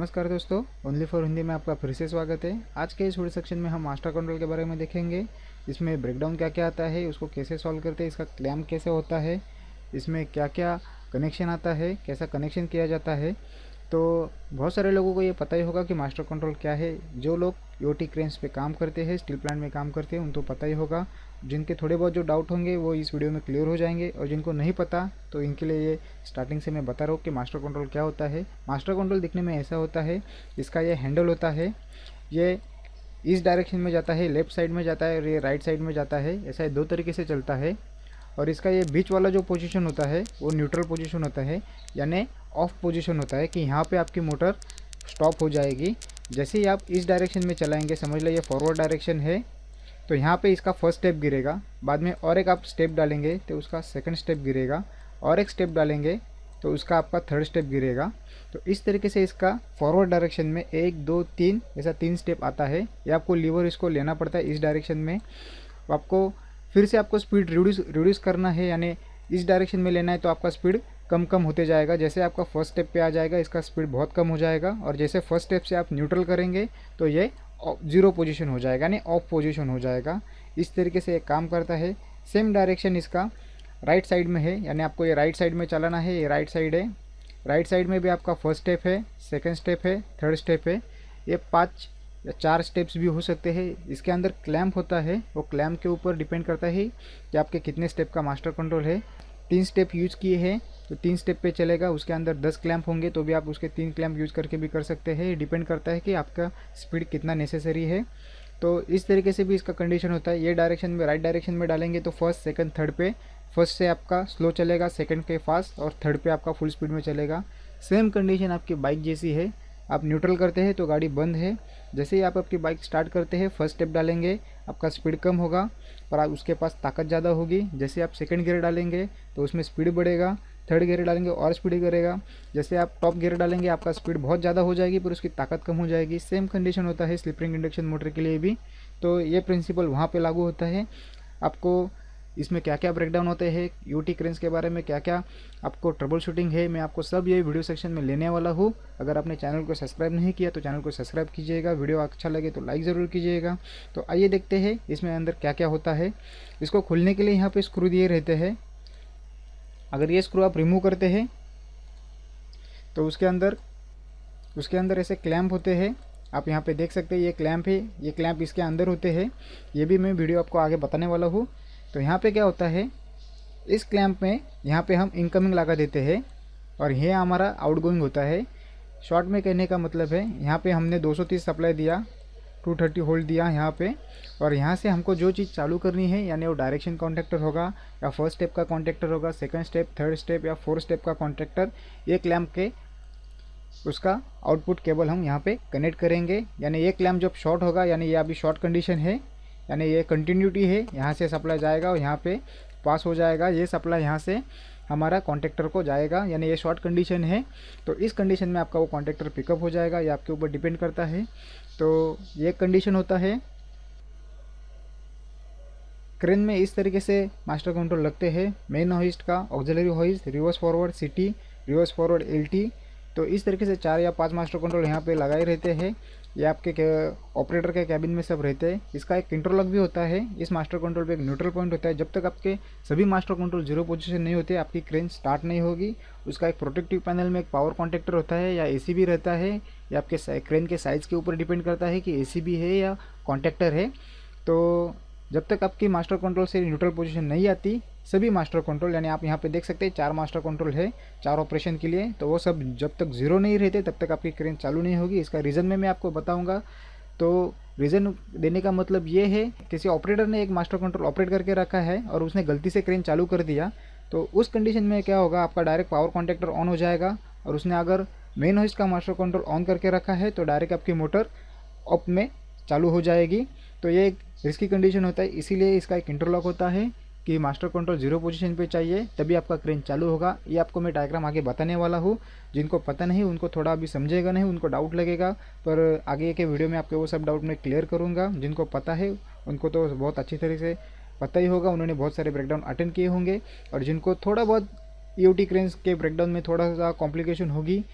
नमस्कार दोस्तों, only for Hindi में आपका फिर से स्वागत है। आज के इस वीडियो सेक्शन में हम मास्टर कंट्रोल के बारे में देखेंगे। इसमें ब्रेकडाउन क्या क्या आता है, उसको कैसे सॉल्व करते हैं, इसका क्लैम्प कैसे होता है, इसमें क्या क्या कनेक्शन आता है, कैसा कनेक्शन किया जाता है। तो बहुत सारे लोगों को ये पता ही होगा कि मास्टर कंट्रोल क्या है। जो लोग ईओटी क्रेन्स पे काम करते हैं, स्टील प्लांट में काम करते हैं, उनको पता ही होगा। जिनके थोड़े बहुत जो डाउट होंगे वो इस वीडियो में क्लियर हो जाएंगे, और जिनको नहीं पता तो इनके लिए ये स्टार्टिंग से मैं बता रहा हूँ कि मास्टर कंट्रोल क्या होता है। मास्टर कंट्रोल दिखने में ऐसा होता है, इसका ये हैंडल होता है, ये इस डायरेक्शन में जाता है, लेफ्ट साइड में जाता है, और ये राइट साइड में जाता है। ऐसा दो तरीके से चलता है। और इसका ये बीच वाला जो पोजीशन होता है वो न्यूट्रल पोजीशन होता है, यानी ऑफ पोजीशन होता है कि यहाँ पे आपकी मोटर स्टॉप हो जाएगी। जैसे ही आप इस डायरेक्शन में चलाएंगे, समझ लो ये फॉरवर्ड डायरेक्शन है, तो यहाँ पे इसका फर्स्ट स्टेप गिरेगा। बाद में और एक आप स्टेप डालेंगे तो उसका सेकंड स्टेप गिरेगा, और एक स्टेप डालेंगे तो उसका आपका थर्ड स्टेप गिरेगा। तो इस तरीके से इसका फॉरवर्ड डायरेक्शन में 1 2 3 ऐसा 3 स्टेप आता है। ये आपको लीवर इसको लेना पड़ता है इस डायरेक्शन में। आपको फिर से आपको स्पीड रिड्यूस करना है, यानी इस डायरेक्शन में लेना है तो आपका स्पीड कम होते जाएगा। जैसे आपका फर्स्ट स्टेप पे आ जाएगा, इसका स्पीड बहुत कम हो जाएगा, और जैसे फर्स्ट स्टेप से आप न्यूट्रल करेंगे तो ये जीरो पोजीशन हो जाएगा, यानी ऑफ पोजीशन हो जाएगा। इस तरीके से ये काम करता है। सेम डायरेक्शन इसका राइट साइड में है, यानी आपको ये राइट साइड में चलाना है। ये राइट साइड है, राइट साइड में भी आपका फर्स्ट स्टेप है, सेकेंड स्टेप है, थर्ड स्टेप है। ये 5 या 4 स्टेप्स भी हो सकते हैं। इसके अंदर क्लैम्प होता है, वो क्लैम्प के ऊपर डिपेंड करता है कि आपके कितने स्टेप का मास्टर कंट्रोल है। 3 स्टेप यूज़ किए हैं तो 3 स्टेप पे चलेगा। उसके अंदर 10 क्लैम्प होंगे तो भी आप उसके 3 क्लैम्प यूज़ करके भी कर सकते हैं। डिपेंड करता है कि आपका स्पीड कितना नेसेसरी है। तो इस तरीके से भी इसका कंडीशन होता है। ये डायरेक्शन में, राइट डायरेक्शन में डालेंगे तो फर्स्ट सेकंड थर्ड पे फर्स्ट से आपका स्लो चलेगा, सेकंड पे फास्ट, और थर्ड पे आपका फुल स्पीड में चलेगा। सेम कंडीशन आपकी बाइक जैसी है। आप न्यूट्रल करते हैं तो गाड़ी बंद है। जैसे ही आप आपकी बाइक स्टार्ट करते हैं, फर्स्ट स्टेप डालेंगे, आपका स्पीड कम होगा और आप उसके पास ताकत ज़्यादा होगी। जैसे आप सेकंड गियर डालेंगे तो उसमें स्पीड बढ़ेगा, थर्ड गियर डालेंगे और स्पीड करेगा। जैसे आप टॉप गियर डालेंगे आपका स्पीड बहुत ज़्यादा हो जाएगी पर उसकी ताकत कम हो जाएगी। सेम कंडीशन होता है स्लिप रिंग इंडक्शन मोटर के लिए भी। तो ये प्रिंसिपल वहाँ पे लागू होता है। आपको इसमें क्या क्या ब्रेकडाउन होते हैं, यूटी क्रेन्स के बारे में क्या क्या आपको ट्रबल शूटिंग है, मैं आपको सब ये वीडियो सेक्शन में लेने वाला हूँ। अगर आपने चैनल को सब्सक्राइब नहीं किया तो चैनल को सब्सक्राइब कीजिएगा। वीडियो अच्छा लगे तो लाइक ज़रूर कीजिएगा। तो आइए देखते हैं इसमें अंदर क्या क्या होता है। इसको खोलने के लिए यहाँ पे स्क्रू दिए रहते हैं। अगर ये स्क्रू आप रिमूव करते हैं तो उसके अंदर ऐसे क्लैम्प होते हैं। आप यहाँ पे देख सकते हैं ये क्लैम्प है, ये क्लैम्प इसके अंदर होते हैं। ये भी मैं वीडियो आपको आगे बताने वाला हूँ। तो यहाँ पे क्या होता है, इस क्लैम्प में यहाँ पे हम इनकमिंग लगा देते हैं और ये हमारा आउटगोइंग होता है। शॉर्ट में कहने का मतलब है, यहाँ पे हमने 230 सप्लाई दिया, 230 होल्ड दिया यहाँ पे, और यहाँ से हमको जो चीज़ चालू करनी है, यानी वो डायरेक्शन कॉन्टैक्टर होगा या फर्स्ट स्टेप का कॉन्टैक्टर होगा, सेकंड स्टेप, थर्ड स्टेप या फोर्थ स्टेप का कॉन्टैक्टर, ये क्लैम्प के उसका आउटपुट केबल हम यहाँ पे कनेक्ट करेंगे। यानी ये क्लैम्प जब शॉर्ट होगा, यानी ये अभी शॉर्ट कंडीशन है, यानी ये कंटिन्यूटी है, यहाँ से सप्लाई जाएगा और यहाँ पे पास हो जाएगा। ये सप्लाई यहाँ से हमारा कॉन्टैक्टर को जाएगा, यानी ये शॉर्ट कंडीशन है। तो इस कंडीशन में आपका वो कॉन्टैक्टर पिकअप हो जाएगा, ये आपके ऊपर डिपेंड करता है। तो ये कंडीशन होता है। क्रेन में इस तरीके से मास्टर कंट्रोल लगते हैं। मेन होइस्ट का, ऑक्सिलरी होइस्ट, रिवर्स फॉरवर्ड सीटी, रिवर्स फॉरवर्ड एलटी। तो इस तरीके से 4 या 5 मास्टर कंट्रोल यहाँ पे लगाए रहते हैं। ये आपके ऑपरेटर के कैबिन में सब रहते हैं। इसका एक कंट्रोल लॉक भी होता है। इस मास्टर कंट्रोल पे एक न्यूट्रल पॉइंट होता है। जब तक आपके सभी मास्टर कंट्रोल जीरो पोजीशन नहीं होते, आपकी क्रेन स्टार्ट नहीं होगी। उसका एक प्रोटेक्टिव पैनल में एक पावर कॉन्टैक्टर होता है या एसीबी रहता है। या आपके क्रेन के साइज़ के ऊपर डिपेंड करता है कि एसीबी है या कॉन्टैक्टर है। तो जब तक आपकी मास्टर कंट्रोल से न्यूट्रल पोजीशन नहीं आती, सभी मास्टर कंट्रोल, यानी आप यहाँ पे देख सकते हैं 4 मास्टर कंट्रोल है 4 ऑपरेशन के लिए, तो वो सब जब तक ज़ीरो नहीं रहते तब तक आपकी क्रेन चालू नहीं होगी। इसका रीज़न मैं आपको बताऊंगा। तो रीज़न देने का मतलब ये है, किसी ऑपरेटर ने एक मास्टर कंट्रोल ऑपरेट करके रखा है और उसने गलती से क्रेन चालू कर दिया, तो उस कंडीशन में क्या होगा, आपका डायरेक्ट पावर कॉन्टैक्टर ऑन हो जाएगा। और उसने अगर मेन होइस्ट का मास्टर कंट्रोल ऑन करके रखा है तो डायरेक्ट आपकी मोटर अप में चालू हो जाएगी। तो ये एक रिस्की कंडीशन होता है, इसीलिए इसका एक इंटरलॉक होता है कि मास्टर कंट्रोल जीरो पोजीशन पे चाहिए, तभी आपका क्रेन चालू होगा। ये आपको मैं डायग्राम आगे बताने वाला हूँ। जिनको पता नहीं उनको थोड़ा अभी समझेगा नहीं, उनको डाउट लगेगा, पर आगे के वीडियो में आपके वो सब डाउट मैं क्लियर करूँगा। जिनको पता है उनको तो बहुत अच्छी तरह से पता ही होगा, उन्होंने बहुत सारे ब्रेकडाउन अटेंड किए होंगे। और जिनको थोड़ा बहुत ईओटी क्रेन्स के ब्रेकडाउन में थोड़ा सा कॉम्प्लिकेशन होगी,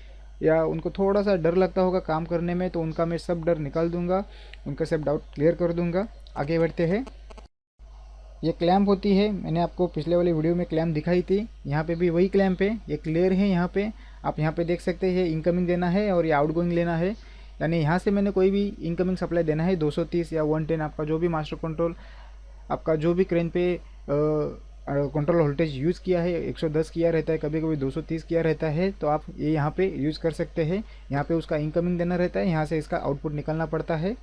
या उनको थोड़ा सा डर लगता होगा काम करने में, तो उनका मैं सब डर निकाल दूंगा, उनका सब डाउट क्लियर कर दूंगा। आगे बढ़ते हैं। ये क्लैंप होती है, मैंने आपको पिछले वाली वीडियो में क्लैंप दिखाई थी, यहाँ पे भी वही क्लैंप है। ये क्लियर है, यहाँ पे आप यहाँ पे देख सकते हैं इनकमिंग देना है और ये आउटगोइंग लेना है। यानी यहाँ से मैंने कोई भी इनकमिंग सप्लाई देना है 230 या 110, आपका जो भी मास्टर कंट्रोल, आपका जो भी क्रेन पे कंट्रोल वोल्टेज यूज़ किया है, 110 किया रहता है, कभी कभी 230 किया रहता है, तो आप ये यहाँ पे यूज़ कर सकते हैं। यहाँ पे उसका इनकमिंग देना रहता है, यहाँ से इसका आउटपुट निकालना पड़ता है।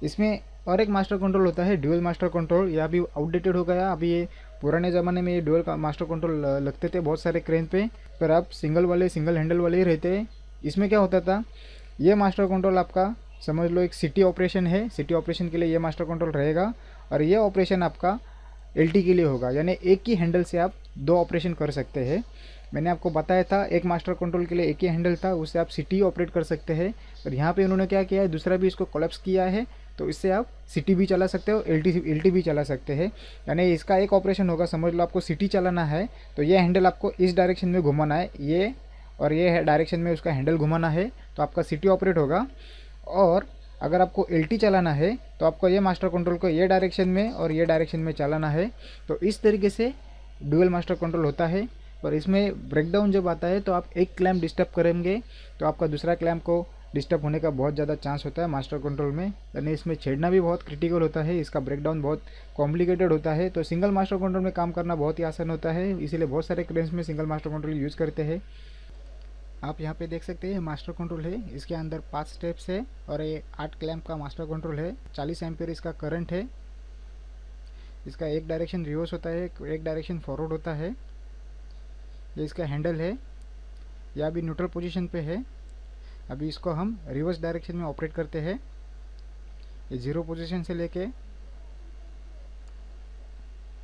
इसमें और एक मास्टर कंट्रोल होता है, ड्यूअल मास्टर कंट्रोल। यह अभी आउटडेटेड हो गया। अभी ये पुराने ज़माने में ये ड्यूअल का मास्टर कंट्रोल लगते थे बहुत सारे क्रेन पे, पर अब सिंगल हैंडल वाले ही रहते हैं। इसमें क्या होता था, ये मास्टर कंट्रोल आपका समझ लो एक सिटी ऑपरेशन है, सिटी ऑपरेशन के लिए ये मास्टर कंट्रोल रहेगा, और ये ऑपरेशन आपका एलटी के लिए होगा। यानी एक ही हैंडल से आप 2 ऑपरेशन कर सकते हैं। मैंने आपको बताया था एक मास्टर कंट्रोल के लिए एक ही हैंडल था, उससे आप सिटी ऑपरेट कर सकते हैं। और यहाँ पे उन्होंने क्या किया है, दूसरा भी इसको कोलैप्स किया है, तो इससे आप सिटी भी चला सकते हो, एलटी भी चला सकते हैं। यानी इसका एक ऑपरेशन होगा, समझ लो आपको सिटी चलाना है तो ये हैंडल आपको इस डायरेक्शन में घुमाना है, ये और ये डायरेक्शन में उसका हैंडल घुमाना है, तो आपका सिटी ऑपरेट होगा। और अगर आपको एलटी चलाना है तो आपको ये मास्टर कंट्रोल को ये डायरेक्शन में और ये डायरेक्शन में चलाना है। तो इस तरीके से डुअल मास्टर कंट्रोल होता है। पर इसमें ब्रेकडाउन जब आता है तो आप एक क्लैंप डिस्टर्ब करेंगे तो आपका दूसरा क्लैंप को डिस्टर्ब होने का बहुत ज़्यादा चांस होता है मास्टर कंट्रोल में। यानी इसमें छेड़ना भी बहुत क्रिटिकल होता है, इसका ब्रेकडाउन बहुत कॉम्प्लिकेटेड होता है। तो सिंगल मास्टर कंट्रोल में काम करना बहुत ही आसान होता है, इसीलिए बहुत सारे क्रेन्स में सिंगल मास्टर कंट्रोल यूज़ करते हैं। आप यहाँ पे देख सकते हैं मास्टर कंट्रोल है, इसके अंदर 5 स्टेप्स है और ये 8 क्लैंप का मास्टर कंट्रोल है। 40 एम्पियर इसका करंट है। इसका एक डायरेक्शन रिवर्स होता है, एक डायरेक्शन फॉरवर्ड होता है। ये इसका हैंडल है, यह अभी न्यूट्रल पोजीशन पे है। अभी इसको हम रिवर्स डायरेक्शन में ऑपरेट करते हैं। ये 0 पोजीशन से लेके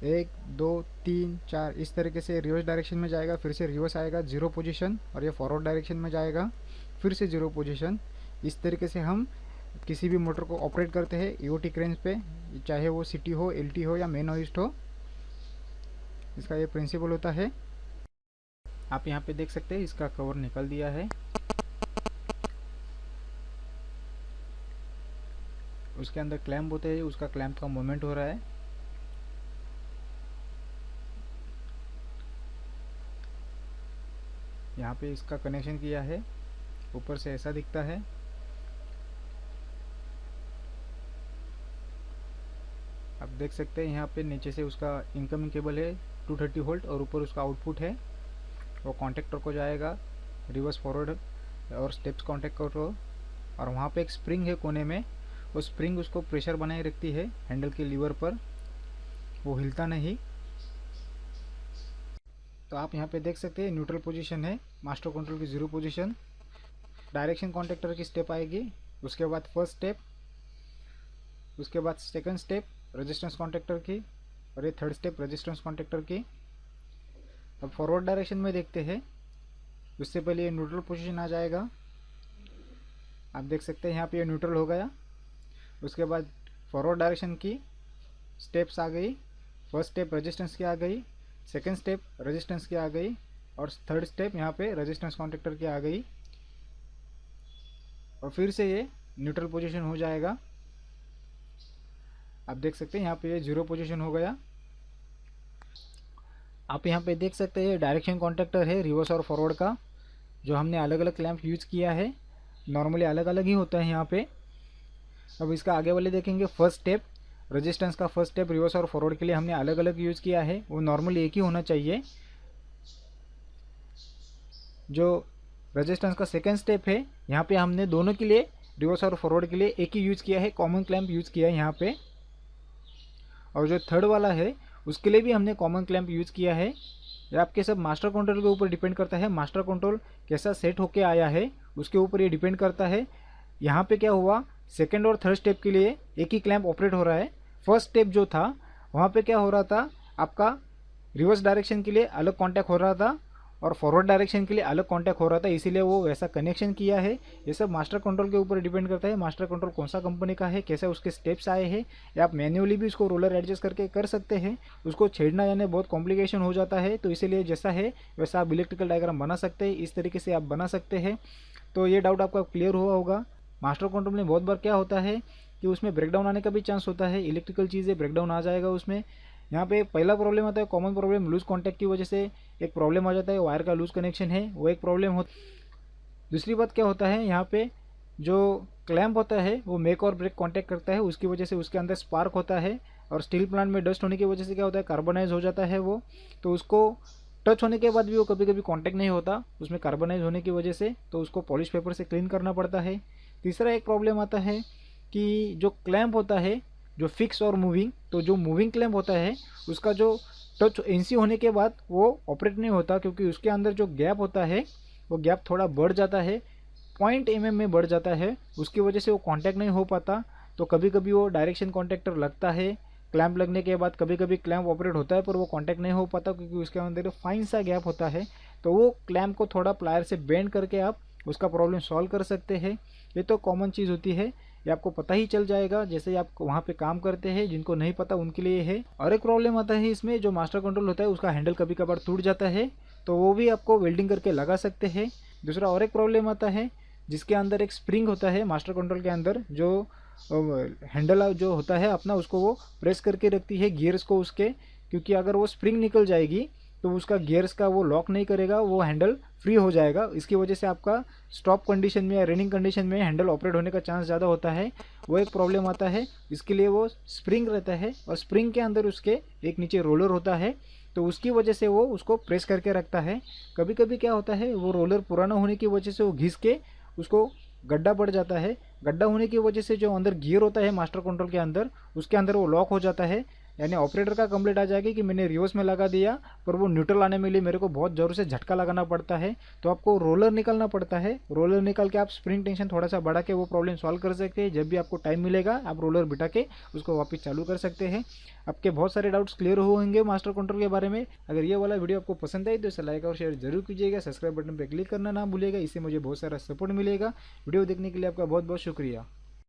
1 2 3 4 इस तरीके से रिवर्स डायरेक्शन में जाएगा, फिर से रिवर्स आएगा 0 पोजीशन, और ये फॉरवर्ड डायरेक्शन में जाएगा, फिर से 0 पोजीशन। इस तरीके से हम किसी भी मोटर को ऑपरेट करते हैं ईओटी क्रेन्स पे, चाहे वो सिटी हो, एलटी हो या मेन होइस्ट हो। इसका ये प्रिंसिपल होता है। आप यहाँ पे देख सकते हैं इसका कवर निकल दिया है। उसके अंदर क्लैंप होते हैं, उसका क्लैंप का मूवमेंट हो रहा है। यहाँ पे इसका कनेक्शन किया है, ऊपर से ऐसा दिखता है। आप देख सकते हैं यहाँ पे नीचे से उसका इनकमिंग केबल है 230 वोल्ट, और ऊपर उसका आउटपुट है, वो कॉन्टेक्टर को जाएगा, रिवर्स फॉरवर्ड और स्टेप्स कॉन्टेक्टर को। और वहाँ पे एक स्प्रिंग है कोने में, वो स्प्रिंग उसको प्रेशर बनाए रखती है हैंडल के लीवर पर, वो हिलता नहीं। तो आप यहाँ पे देख सकते हैं न्यूट्रल पोजीशन है, मास्टर कंट्रोल की 0 पोजीशन। डायरेक्शन कॉन्टेक्टर की स्टेप आएगी, उसके बाद फर्स्ट स्टेप, उसके बाद सेकंड स्टेप रेजिस्टेंस कॉन्टेक्टर की, और ये थर्ड स्टेप रेजिस्टेंस कॉन्टेक्टर की। अब फॉरवर्ड डायरेक्शन में देखते हैं, उससे पहले ये न्यूट्रल पोजीशन आ जाएगा। आप देख सकते हैं यहाँ पे ये न्यूट्रल हो गया। उसके बाद फॉरवर्ड डायरेक्शन की स्टेप्स आ गई, फर्स्ट स्टेप रेजिस्टेंस की आ गई, सेकेंड स्टेप रेजिस्टेंस की आ गई, और थर्ड स्टेप यहाँ पे रेजिस्टेंस कॉन्टेक्टर की आ गई, और फिर से ये न्यूट्रल पोजीशन हो जाएगा। आप देख सकते हैं यहाँ पे ये 0 पोजीशन हो गया। आप यहाँ पे देख सकते हैं डायरेक्शन कॉन्टेक्टर है रिवर्स और फॉरवर्ड का, जो हमने अलग अलग क्लैंप यूज़ किया है। नॉर्मली अलग अलग ही होता है यहाँ पे। अब इसका आगे वाले देखेंगे, फर्स्ट स्टेप रेजिस्टेंस का फर्स्ट स्टेप रिवर्स और फॉरवर्ड के लिए हमने अलग अलग यूज़ किया है, वो नॉर्मली एक ही होना चाहिए। जो रेजिस्टेंस का सेकेंड स्टेप है, यहाँ पे हमने दोनों के लिए रिवर्स और फॉरवर्ड के लिए एक ही यूज़ किया है, कॉमन क्लैंप यूज़ किया है यहाँ पे। और जो थर्ड वाला है उसके लिए भी हमने कॉमन क्लैंप यूज़ किया है। ये आपके सब मास्टर कंट्रोल के ऊपर डिपेंड करता है, मास्टर कंट्रोल कैसा सेट होके आया है उसके ऊपर ये डिपेंड करता है। यहाँ पे क्या हुआ, सेकेंड और थर्ड स्टेप के लिए एक ही क्लैंप ऑपरेट हो रहा है। फर्स्ट स्टेप जो था वहाँ पे क्या हो रहा था, आपका रिवर्स डायरेक्शन के लिए अलग कॉन्टैक्ट हो रहा था, और फॉरवर्ड डायरेक्शन के लिए अलग कॉन्टैक्ट हो रहा था, इसीलिए वो वैसा कनेक्शन किया है। ये सब मास्टर कंट्रोल के ऊपर डिपेंड करता है, मास्टर कंट्रोल कौन सा कंपनी का है, कैसे उसके स्टेप्स आए हैं, या आप मैन्युअली भी उसको रोलर एडजस्ट करके कर सकते हैं। उसको छेड़ना यानी बहुत कॉम्प्लिकेशन हो जाता है, तो इसीलिए जैसा है वैसा आप इलेक्ट्रिकल डायग्राम बना सकते हैं, इस तरीके से आप बना सकते हैं। तो ये डाउट आपका क्लियर हुआ होगा। मास्टर कंट्रोल में बहुत बार क्या होता है कि उसमें ब्रेकडाउन आने का भी चांस होता है, इलेक्ट्रिकल चीज़ें ब्रेकडाउन आ जाएगा उसमें। यहाँ पे पहला प्रॉब्लम आता है कॉमन प्रॉब्लम, लूज कॉन्टैक्ट की वजह से एक प्रॉब्लम आ जाता है, वायर का लूज कनेक्शन है, वो एक प्रॉब्लम हो। दूसरी बात क्या होता है, यहाँ पे जो क्लैंप होता है वो मेक और ब्रेक कॉन्टैक्ट करता है, उसकी वजह से उसके अंदर स्पार्क होता है, और स्टील प्लांट में डस्ट होने की वजह से क्या होता है, कार्बनाइज हो जाता है वो। तो उसको टच होने के बाद भी वो कभी कभी कॉन्टैक्ट नहीं होता उसमें कार्बनाइज होने की वजह से, तो उसको पॉलिश पेपर से क्लीन करना पड़ता है। तीसरा एक प्रॉब्लम आता है कि जो क्लैंप होता है जो फिक्स और मूविंग, तो जो मूविंग क्लैंप होता है उसका जो टच एनसी होने के बाद वो ऑपरेट नहीं होता, क्योंकि उसके अंदर जो गैप होता है वो गैप थोड़ा बढ़ जाता है, 0.mm में बढ़ जाता है, उसकी वजह से वो कांटेक्ट नहीं हो पाता। तो कभी कभी वो डायरेक्शन कॉन्टैक्टर लगता है, क्लैंप लगने के बाद कभी कभी क्लैंप ऑपरेट होता है पर वो कांटेक्ट नहीं हो पाता, क्योंकि उसके अंदर फाइन सा गैप होता है। तो वो क्लैंप को थोड़ा प्लायर से बेंड करके आप उसका प्रॉब्लम सॉल्व कर सकते हैं। ये तो कॉमन चीज़ होती है, ये आपको पता ही चल जाएगा जैसे आप वहाँ पे काम करते हैं, जिनको नहीं पता उनके लिए है। और एक प्रॉब्लम आता है इसमें, जो मास्टर कंट्रोल होता है उसका हैंडल कभी कभार टूट जाता है, तो वो भी आपको वेल्डिंग करके लगा सकते हैं। दूसरा और एक प्रॉब्लम आता है जिसके अंदर एक स्प्रिंग होता है मास्टर कंट्रोल के अंदर, जो हैंडल जो होता है अपना उसको वो प्रेस करके रखती है गियर्स को उसके, क्योंकि अगर वो स्प्रिंग निकल जाएगी तो उसका गियर्स का वो लॉक नहीं करेगा, वो हैंडल फ्री हो जाएगा। इसकी वजह से आपका स्टॉप कंडीशन में या रनिंग कंडीशन में हैंडल ऑपरेट होने का चांस ज़्यादा होता है, वो एक प्रॉब्लम आता है। इसके लिए वो स्प्रिंग रहता है और स्प्रिंग के अंदर उसके एक नीचे रोलर होता है, तो उसकी वजह से वो उसको प्रेस करके रखता है। कभी कभी क्या होता है वो रोलर पुराना होने की वजह से वो घिस के उसको गड्ढा पड़ जाता है, गड्ढा होने की वजह से जो अंदर गियर होता है मास्टर कंट्रोल के अंदर उसके अंदर वो लॉक हो जाता है, यानी ऑपरेटर का कंप्लेंट आ जाएगी कि मैंने रिवर्स में लगा दिया पर वो न्यूट्रल आने में लिए मेरे को बहुत ज़ोर से झटका लगाना पड़ता है। तो आपको रोलर निकालना पड़ता है, रोलर निकाल के आप स्प्रिंग टेंशन थोड़ा सा बढ़ा के वो प्रॉब्लम सॉल्व कर सकते हैं। जब भी आपको टाइम मिलेगा आप रोलर बिठा के उसको वापस चालू कर सकते हैं। आपके बहुत सारे डाउट्स क्लियर होंगे मास्टर कंट्रोल के बारे में। अगर ये वाला वीडियो आपको पसंद आई तो इसे लाइक और शेयर जरूर कीजिएगा, सब्सक्राइब बटन पर क्लिक करना ना भूलिएगा, इससे मुझे बहुत सारा सपोर्ट मिलेगा। वीडियो देखने के लिए आपका बहुत बहुत शुक्रिया।